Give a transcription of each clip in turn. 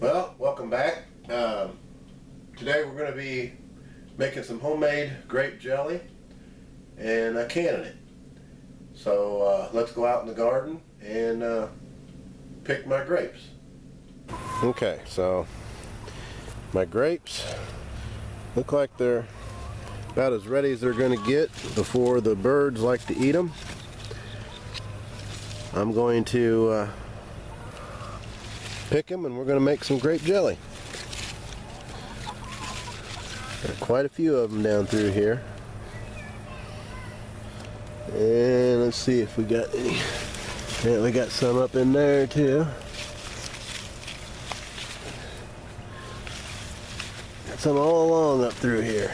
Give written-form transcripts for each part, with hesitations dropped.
Well, welcome back. Today we're going to be making some homemade grape jelly and canning it. So let's go out in the garden and pick my grapes. Okay, so my grapes look like they're about as ready as they're going to get before the birds like to eat them. I'm going to pick them and we're going to make some grape jelly. Got quite a few of them down through here. And let's see if we got any. Yeah, we got some up in there too. Got some all along up through here.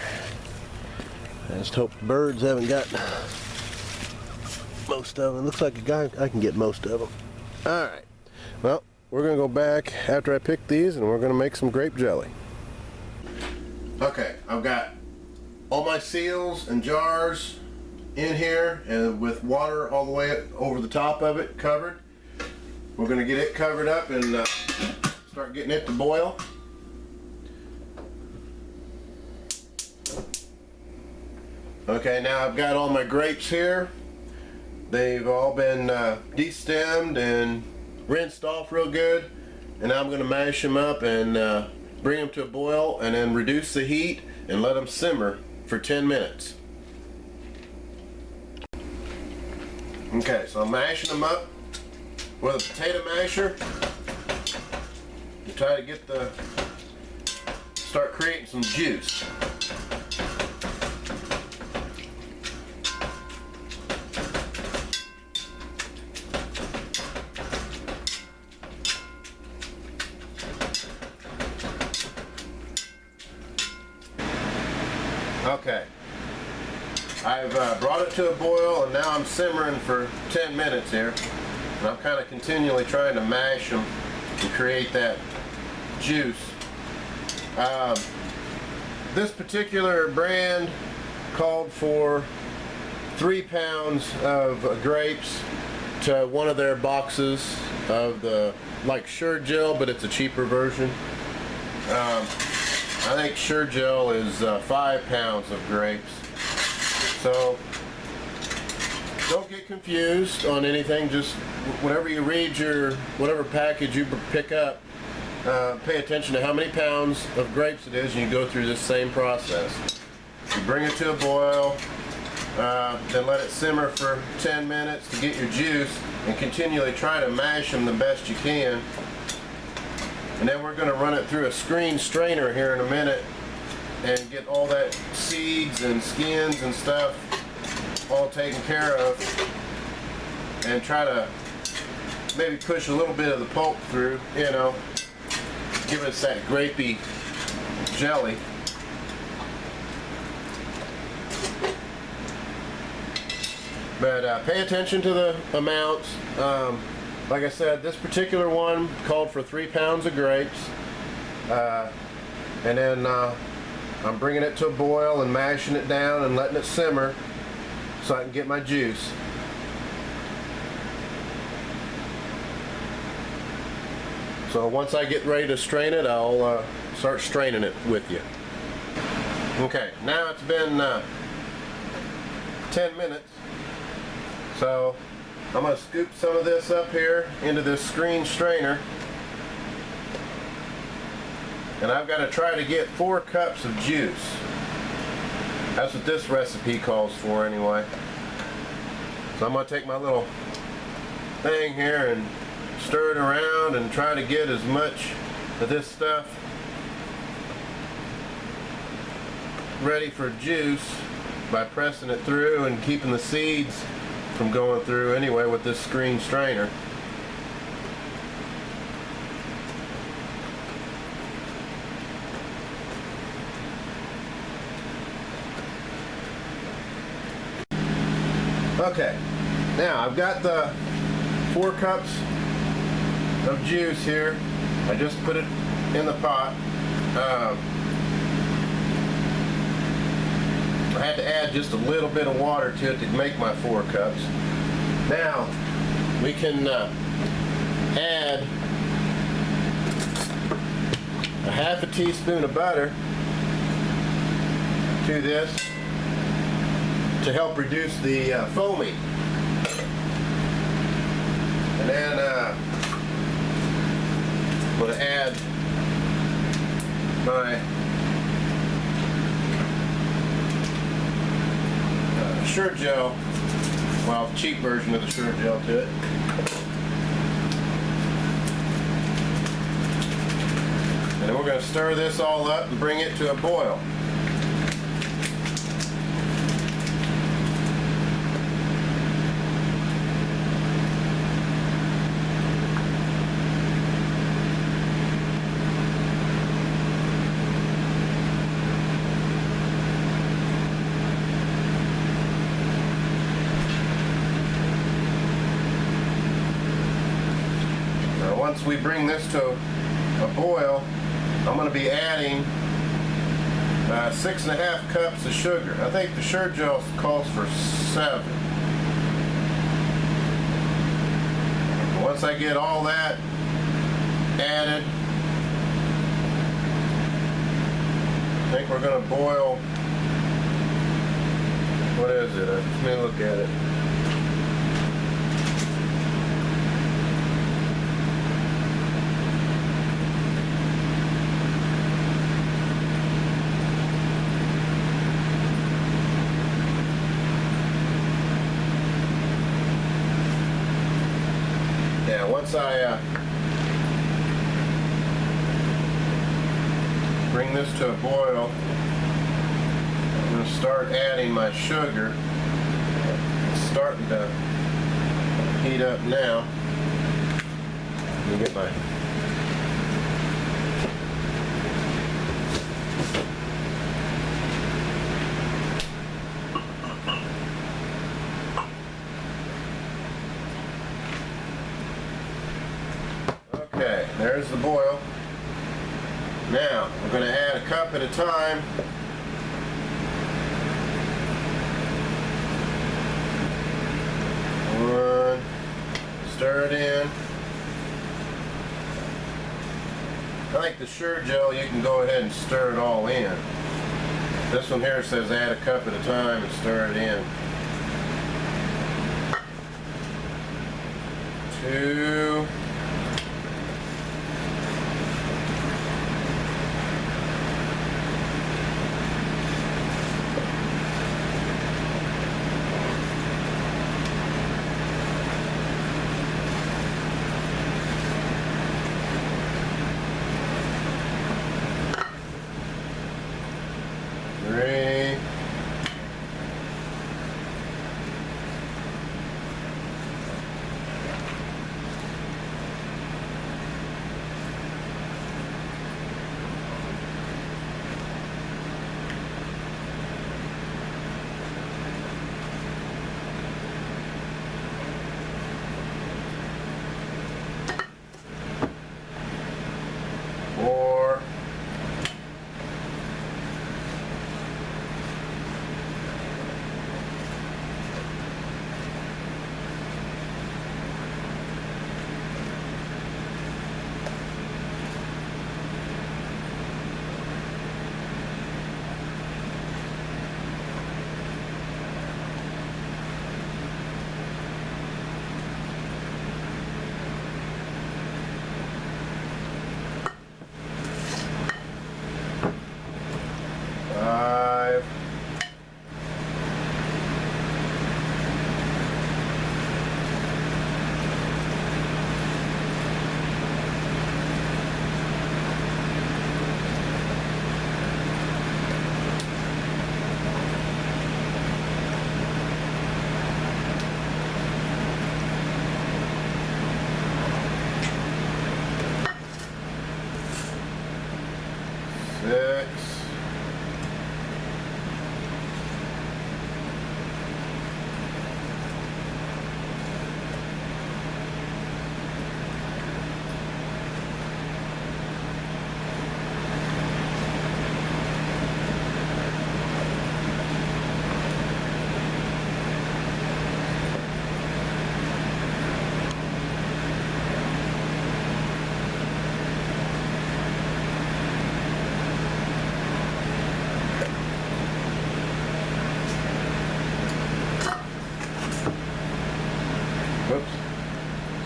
I just hope the birds haven't got most of them. Looks like a guy, I can get most of them. Alright, well, we're going to go back after I pick these and we're going to make some grape jelly. Okay, I've got all my seals and jars in here and with water all the way over the top of it covered. We're going to get it covered up and start getting it to boil. Okay, now I've got all my grapes here. They've all been destemmed and rinsed off real good, and now I'm going to mash them up and bring them to a boil and then reduce the heat and let them simmer for 10 minutes. Okay, so I'm mashing them up with a potato masher to try to get start creating some juice. Okay, I've brought it to a boil and now I'm simmering for 10 minutes here, and I'm kind of continually trying to mash them to create that juice. This particular brand called for 3 pounds of grapes to one of their boxes of the like Sure Gel, but it's a cheaper version. I think Sure Gel is 5 pounds of grapes. So don't get confused on anything. Just whenever you read whatever package you pick up, pay attention to how many pounds of grapes it is, and you go through this same process. You bring it to a boil, then let it simmer for 10 minutes to get your juice, and continually try to mash them the best you can. And then we're going to run it through a screen strainer here in a minute and get all that seeds and skins and stuff all taken care of, and try to maybe push a little bit of the pulp through, you know, give us that grapey jelly. But pay attention to the amounts. Like I said, this particular one called for 3 pounds of grapes, and then I'm bringing it to a boil and mashing it down and letting it simmer so I can get my juice. So once I get ready to strain it, I'll start straining it with you. Okay, now it's been 10 minutes, so I'm going to scoop some of this up here into this screen strainer, and I've got to try to get 4 cups of juice. That's what this recipe calls for anyway. So I'm going to take my little thing here and stir it around and try to get as much of this stuff ready for juice by pressing it through and keeping the seeds from going through anyway with this screen strainer. Okay, now I've got the 4 cups of juice here. I just put it in the pot. I had to add just a little bit of water to it to make my 4 cups. Now we can add a half a teaspoon of butter to this to help reduce the foaming. And then I'm going to add my Sure Gel, well, cheap version of the Sure Gel to it. And then we're going to stir this all up and bring it to a boil. Once we bring this to a boil, I'm going to be adding 6.5 cups of sugar. I think the Sure Gel calls for 7. Once I get all that added, I think we're going to boil, what is it? Let me look at it. Once I bring this to a boil, I'm going to start adding my sugar. It's starting to heat up now. Let me get my Okay, there's the boil. Now, we're going to add a cup at a time. One, stir it in. I like the Sure Gel, you can go ahead and stir it all in. This one here says add a cup at a time and stir it in. 2, 3, 4,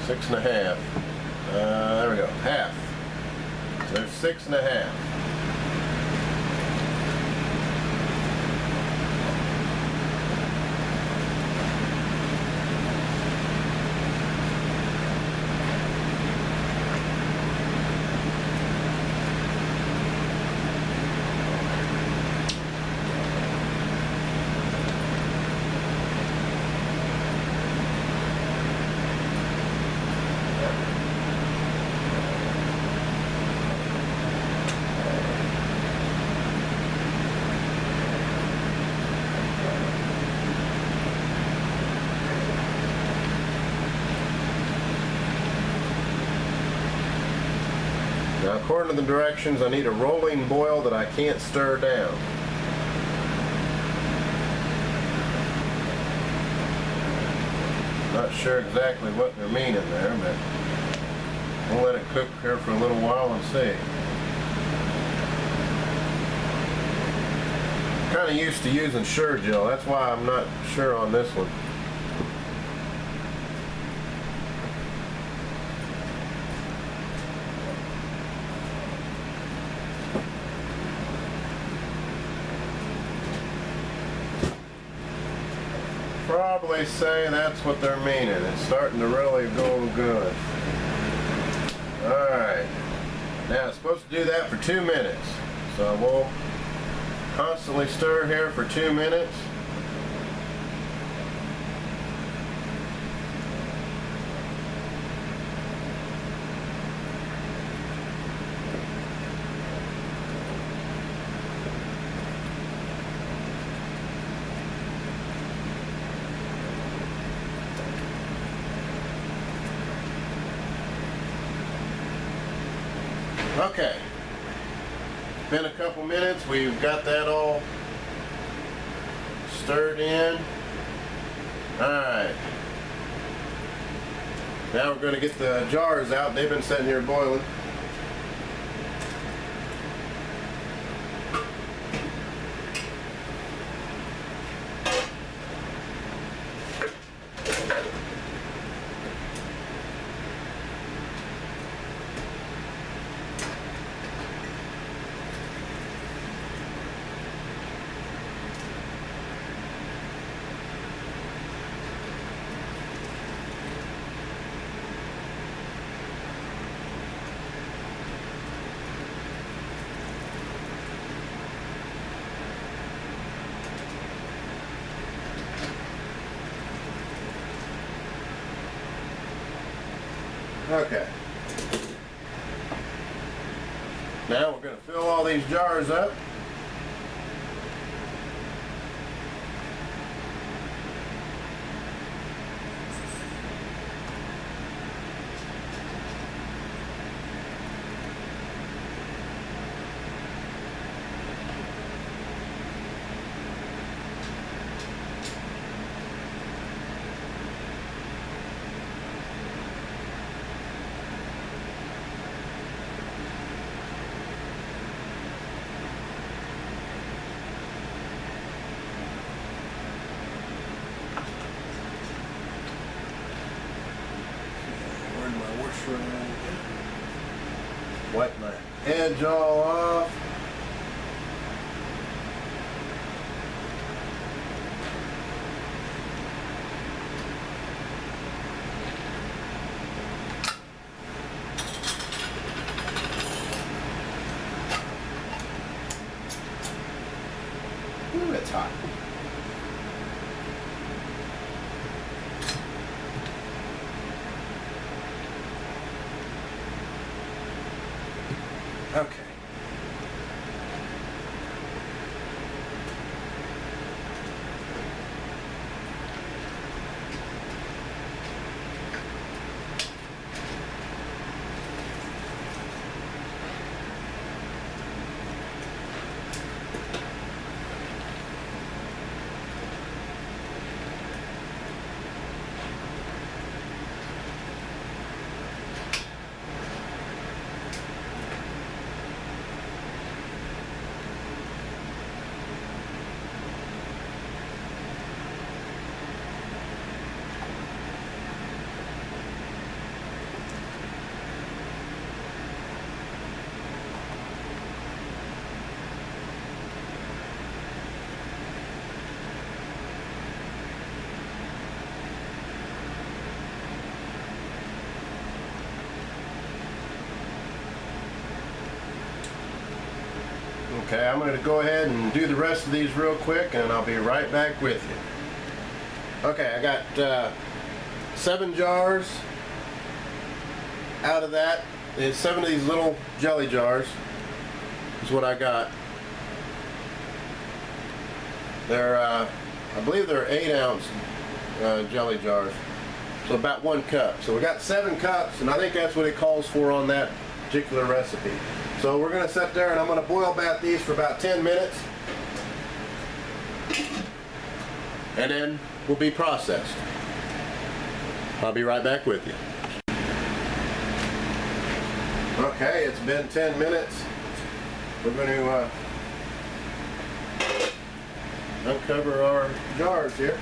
6.5. There we go, half. So there's 6.5. Now, according to the directions, I need a rolling boil that I can't stir down. Not sure exactly what they're meaning there, but we'll let it cook here for a little while and see. Kind of used to using Sure-Gel, that's why I'm not sure on this one. Probably say that's what they're meaning. It's starting to really go good. Alright. Now it's supposed to do that for 2 minutes. So we'll constantly stir here for 2 minutes. Okay, it's been a couple minutes. We've got that all stirred in. Alright, now we're going to get the jars out. They've been sitting here boiling. Okay. Now we're going to fill all these jars up. Wipe my edge all off. Ooh, it's hot. Okay. Okay, I'm going to go ahead and do the rest of these real quick, and I'll be right back with you. Okay, I got 7 jars. Out of that is 7 of these little jelly jars is what I got. They're I believe they're 8-ounce jelly jars, so about 1 cup. So we got 7 cups, and I think that's what it calls for on that particular recipe. So we're going to sit there and I'm going to boil bath these for about 10 minutes, and then we'll be processed. I'll be right back with you. Okay, it's been 10 minutes. We're going to uncover our jars here.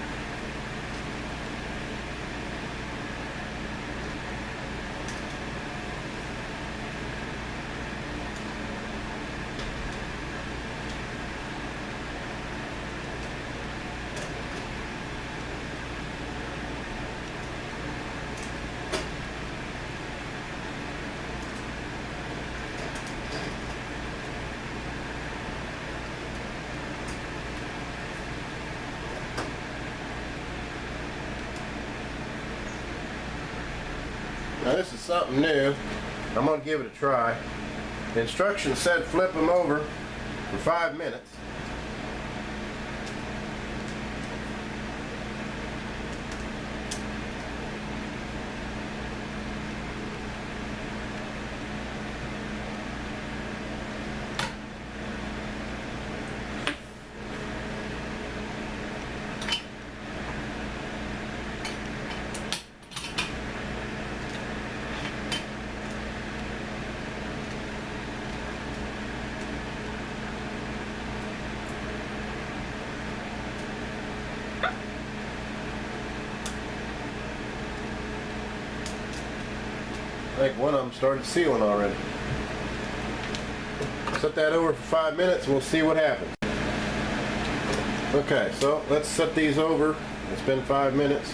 Now this is something new. I'm going to give it a try. The instructions said flip them over for 5 minutes. I think one of them started sealing already. Set that over for 5 minutes and we'll see what happens. Okay, so let's set these over. It's been 5 minutes.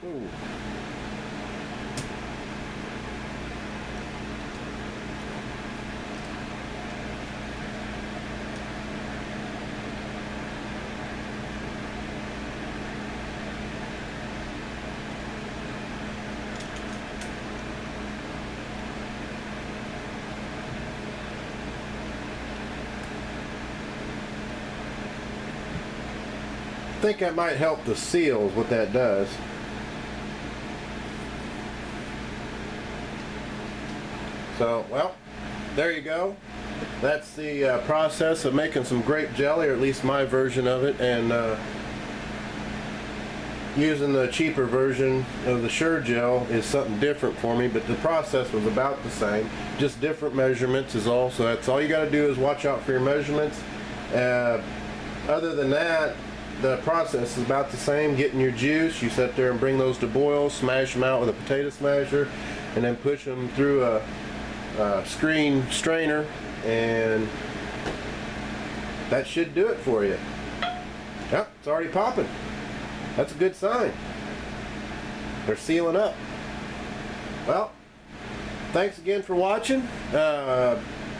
Ooh. I think that might help the seals, what that does. So, well, there you go. That's the process of making some grape jelly, or at least my version of it, and using the cheaper version of the Sure Gel is something different for me, but the process was about the same, just different measurements is all. So that's all you got to do is watch out for your measurements. Other than that, the process is about the same. Getting your juice, you sit there and bring those to boil, smash them out with a potato smasher, and then push them through a screen strainer, and that should do it for you. Yep, it's already popping. That's a good sign. They're sealing up. Well, thanks again for watching.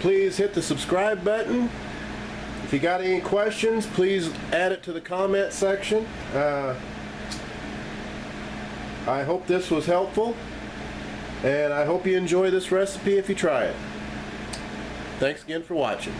Please hit the subscribe button. If you got any questions, please add it to the comment section. I hope this was helpful, and I hope you enjoy this recipe if you try it. Thanks again for watching.